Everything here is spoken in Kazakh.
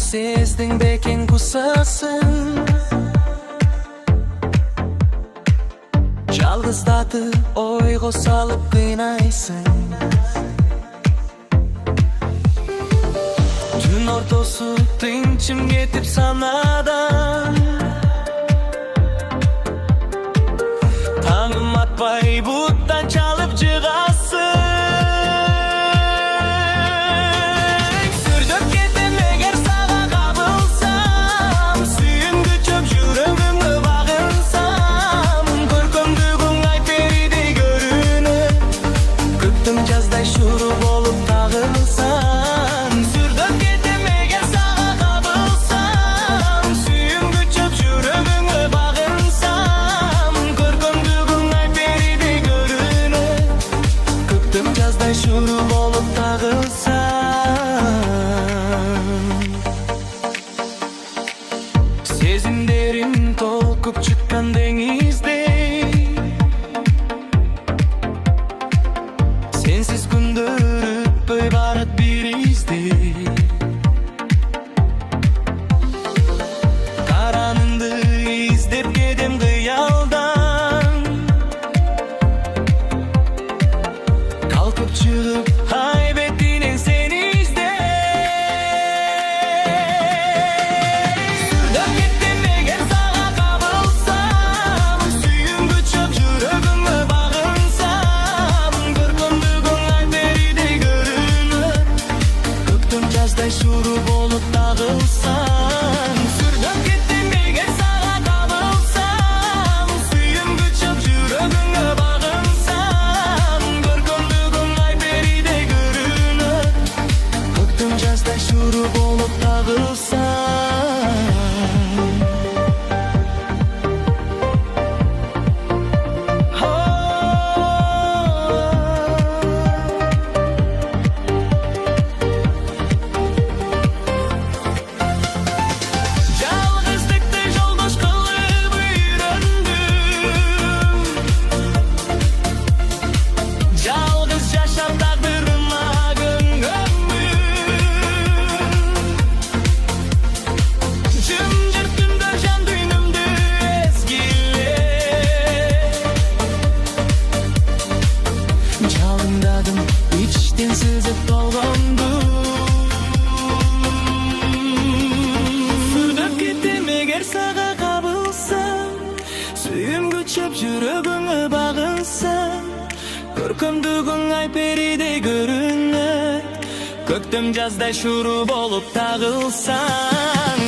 sezding beken kusasın. Жалғыздатып ойға салып қинайсың. Түн ортасы тынчым кетіп санадан. Таңым атпай бұттан чалып жығасың. Сүрдіп кетем егер саға қабылсам, сүйімді чөп жүрегімді бағынсам. Көркемдігің ай перидей көрініп, көктем жаздай шуру болып тағылсам. Сүрдіп кетем егер саға қабылсам, сүйімді чөп жүрегімді бағынсам. Көркемдігің ай перидей көрініп, көктем жаздай шуру болып тағылсам. Сезімдерім толқып шыққан деңіздей, сенсіз күндер өтпей барат бір издей. Қараныңды іздеп кетем қиялдан, қалқып шығып ай бетінен сені іздей. Сүрдіп кеттім егер саға қабылсам, сүйімді чөп жүрегімді бағынсам. Көркемдігің ай перидей көрініп, көктем жаздай шуру болып тағылсам. Сүрдіп кеттім егер саға қабылсам, сүйімді чөп жүрегімді бағынсам. Көркемдігің ай перидей көрініп, көктем жаздай шуру болып тағылсам. Жалғыздықты жолдаш қылып үйрендім, жалғыз жашап тағдырыма көңілмін. Жым-жырт түнде жан дүйнімді езгілеп, жалындадым іштен сызып толғанды. Сүрдіп кетем егер саға қабылсам, сүйімгі чөп жүрегіңе бағынсам. Көркемдігің ай перидей көрініп, көктем жаздай шуру болып тағылсам.